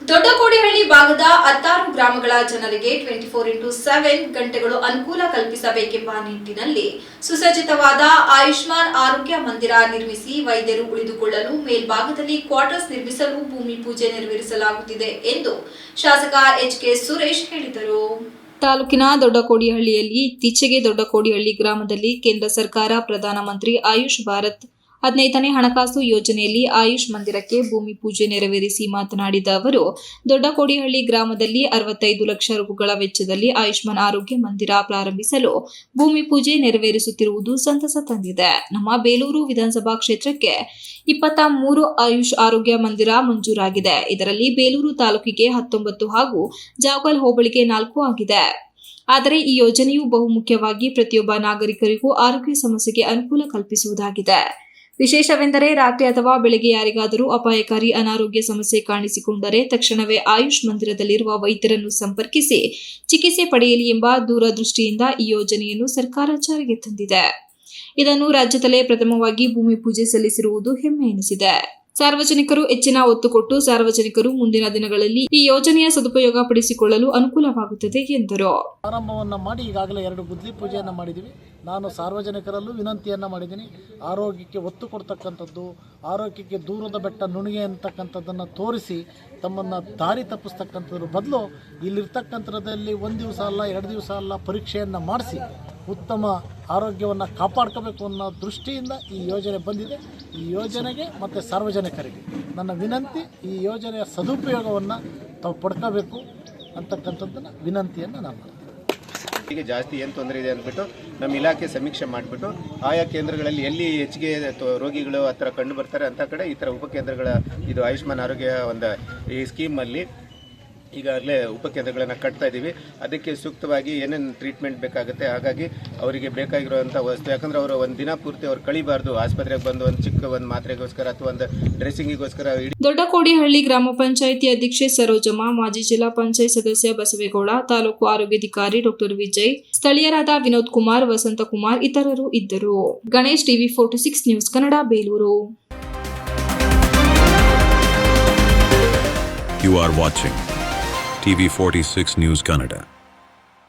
ದೊಡ್ಡಕೋಡಿಹಳ್ಳಿ ಭಾಗದ 16 ಗ್ರಾಮಗಳ ಜನರಿಗೆ 24x7 ಗಂಟೆಗಳು ಅನುಕೂಲ ಕಲ್ಪಿಸಬೇಕೆಂಬ ನಿಟ್ಟಿನಲ್ಲಿ ಸುಸಜ್ಜಿತವಾದ ಆಯುಷ್ಮಾನ್ ಆರೋಗ್ಯ ಮಂದಿರ ನಿರ್ಮಿಸಿ ವೈದ್ಯರು ಉಳಿದುಕೊಳ್ಳಲು ಮೇಲ್ಭಾಗದಲ್ಲಿ ಕ್ವಾರ್ಟರ್ಸ್ ನಿರ್ಮಿಸಲು ಭೂಮಿ ಪೂಜೆ ನೆರವೇರಿಸಲಾಗುತ್ತಿದೆ ಎಂದು ಶಾಸಕ ಎಚ್.ಕೆ. ಸುರೇಶ್ ಹೇಳಿದರು. ತಾಲೂಕಿನ ದೊಡ್ಡಕೋಡಿಹಳ್ಳಿಯಲ್ಲಿ ಇತ್ತೀಚೆಗೆ ದೊಡ್ಡಕೋಡಿಹಳ್ಳಿ ಗ್ರಾಮದಲ್ಲಿ ಕೇಂದ್ರ ಸರ್ಕಾರ ಪ್ರಧಾನಮಂತ್ರಿ ಆಯುಷ್ ಭಾರತ್ 15ನೇ ಹಣಕಾಸು ಯೋಜನೆಯಲ್ಲಿ ಆಯುಷ್ ಮಂದಿರಕ್ಕೆ ಭೂಮಿ ಪೂಜೆ ನೆರವೇರಿಸಿ ಮಾತನಾಡಿದ ಅವರು, ದೊಡ್ಡಕೋಡಿಹಳ್ಳಿ ಗ್ರಾಮದಲ್ಲಿ 65 ಲಕ್ಷ ರೂಗಳ ವೆಚ್ಚದಲ್ಲಿ ಆಯುಷ್ಮಾನ್ ಆರೋಗ್ಯ ಮಂದಿರ ಪ್ರಾರಂಭಿಸಲು ಭೂಮಿ ಪೂಜೆ ನೆರವೇರಿಸುತ್ತಿರುವುದು ಸಂತಸ ತಂದಿದೆ. ನಮ್ಮ ಬೇಲೂರು ವಿಧಾನಸಭಾ ಕ್ಷೇತ್ರಕ್ಕೆ 23 ಆಯುಷ್ ಆರೋಗ್ಯ ಮಂದಿರ ಮಂಜೂರಾಗಿದೆ. ಇದರಲ್ಲಿ ಬೇಲೂರು ತಾಲೂಕಿಗೆ 19 ಹಾಗೂ ಜಾವಗಲ್ ಹೋಬಳಿಗೆ 4 ಆಗಿದೆ. ಆದರೆ ಈ ಯೋಜನೆಯು ಬಹುಮುಖ್ಯವಾಗಿ ಪ್ರತಿಯೊಬ್ಬ ನಾಗರಿಕರಿಗೂ ಆರೋಗ್ಯ ಸಮಸ್ಯೆಗೆ ಅನುಕೂಲ ಕಲ್ಪಿಸುವುದಾಗಿದೆ. ವಿಶೇಷವೆಂದರೆ ರಾತ್ರಿ ಅಥವಾ ಬೆಳಗ್ಗೆ ಯಾರಿಗಾದರೂ ಅಪಾಯಕಾರಿ ಅನಾರೋಗ್ಯ ಸಮಸ್ಯೆ ಕಾಣಿಸಿಕೊಂಡರೆ ತಕ್ಷಣವೇ ಆಯುಷ್ ಮಂದಿರದಲ್ಲಿರುವ ವೈದ್ಯರನ್ನು ಸಂಪರ್ಕಿಸಿ ಚಿಕಿತ್ಸೆ ಪಡೆಯಲಿ ಎಂಬ ದೂರದೃಷ್ಟಿಯಿಂದ ಈ ಯೋಜನೆಯನ್ನು ಸರ್ಕಾರ ಜಾರಿಗೆ ತಂದಿದೆ. ಇದನ್ನು ರಾಜ್ಯದಲ್ಲೇ ಪ್ರಥಮವಾಗಿ ಭೂಮಿ ಪೂಜೆ ಸಲ್ಲಿಸಿರುವುದು ಹೆಮ್ಮೆ ಎನಿಸಿದೆ. ಸಾರ್ವಜನಿಕರು ಹೆಚ್ಚಿನ ಒತ್ತು ಕೊಟ್ಟು ಸಾರ್ವಜನಿಕರು ಮುಂದಿನ ದಿನಗಳಲ್ಲಿ ಈ ಯೋಜನೆಯ ಸದುಪಯೋಗ ಪಡಿಸಿಕೊಳ್ಳಲು ಅನುಕೂಲವಾಗುತ್ತದೆ ಎಂದರು. ಪ್ರಾರಂಭವನ್ನು ಮಾಡಿ ಈಗಾಗಲೇ 2 ಗುದ್ಲಿ ಪೂಜೆಯನ್ನು ಮಾಡಿದ್ದೀವಿ. ನಾನು ಸಾರ್ವಜನಿಕರಲ್ಲೂ ವಿನಂತಿಯನ್ನು ಮಾಡಿದ್ದೀನಿ. ಆರೋಗ್ಯಕ್ಕೆ ಒತ್ತು ಕೊಡ್ತಕ್ಕಂಥದ್ದು, ಆರೋಗ್ಯಕ್ಕೆ ದೂರದ ಬೆಟ್ಟ ನುಣಿಗೆ ಅಂತಕ್ಕಂಥದ್ದನ್ನು ತೋರಿಸಿ ತಮ್ಮನ್ನು ದಾರಿ ತಪ್ಪಿಸ್ತಕ್ಕಂಥದ್ರ ಬದಲು ಇಲ್ಲಿರ್ತಕ್ಕಂಥದ್ರಲ್ಲಿ 1 ದಿವಸ ಅಲ್ಲ 2 ದಿವಸ ಅಲ್ಲ ಪರೀಕ್ಷೆಯನ್ನು ಮಾಡಿಸಿ ಉತ್ತಮ ಆರೋಗ್ಯವನ್ನು ಕಾಪಾಡ್ಕೋಬೇಕು ಅನ್ನೋ ದೃಷ್ಟಿಯಿಂದ ಈ ಯೋಜನೆ ಬಂದಿದೆ. ಈ ಯೋಜನೆಗೆ ಮತ್ತು ಸಾರ್ವಜನಿಕರಿಗೆ ನನ್ನ ವಿನಂತಿ, ಈ ಯೋಜನೆಯ ಸದುಪಯೋಗವನ್ನು ತಾವು ಪಡ್ಕೋಬೇಕು ಅಂತಕ್ಕಂಥದ್ದನ್ನು ವಿನಂತಿಯನ್ನು ನಾನು ಈಗ ಜಾಸ್ತಿ ಏನು ತೊಂದರೆ ಇದೆ ಅಂದ್ಬಿಟ್ಟು ನಮ್ಮ ಇಲಾಖೆ ಸಮೀಕ್ಷೆ ಮಾಡಿಬಿಟ್ಟು ಆಯಾ ಕೇಂದ್ರಗಳಲ್ಲಿ ಎಲ್ಲಿ ಹೆಚ್ಚಿಗೆ ರೋಗಿಗಳು ಆ ಥರ ಕಂಡು ಬರ್ತಾರೆ ಅಂಥ ಕಡೆ ಈ ಥರ ಉಪಕೇಂದ್ರಗಳ ಇದು ಆಯುಷ್ಮಾನ್ ಆರೋಗ್ಯ ಒಂದು ಈ ಸ್ಕೀಮಲ್ಲಿ ಈಗಾಗಲೇ ಉಪಕೇಂದ್ರಗಳನ್ನು ಕಟ್ತಾ ಇದ್ದೀವಿ. ಅದಕ್ಕೆ ಸೂಕ್ತವಾಗಿ ಏನೇನು ಟ್ರೀಟ್ಮೆಂಟ್ ಬೇಕಾಗುತ್ತೆ, ಹಾಗಾಗಿ ಅವರಿಗೆ ಬೇಕಾಗಿರುವಂಥ ವಸ್ತು, ಯಾಕಂದರೆ ಅವರು ಒಂದು ದಿನ ಪೂರ್ತಿ ಅವ್ರು ಕಳಿಬಾರ್ದು ಆಸ್ಪತ್ರೆಗೆ ಬಂದು ಒಂದು ಚಿಕ್ಕ ಒಂದು ಮಾತ್ರೆಗೋಸ್ಕರ ಅಥವಾ ಒಂದು ಡ್ರೆಸ್ಸಿಂಗಿಗೋಸ್ಕರ. ದೊಡ್ಡಕೋಡಿಹಳ್ಳಿ ಗ್ರಾಮ ಪಂಚಾಯಿತಿ ಅಧ್ಯಕ್ಷೆ ಸರೋಜಮ್ಮ, ಮಾಜಿ ಜಿಲ್ಲಾ ಪಂಚಾಯತ್ ಸದಸ್ಯ ಬಸವೇಗೌಡ, ತಾಲೂಕು ಆರೋಗ್ಯಾಧಿಕಾರಿ ಡಾ ವಿಜಯ್, ಸ್ಥಳೀಯರಾದ ವಿನೋದ್ ಕುಮಾರ್, ವಸಂತಕುಮಾರ್ ಇತರರು ಇದ್ದರು. Ganesh, TV 46 news Kannada, Belur. You are watching TV 46 News Kannada.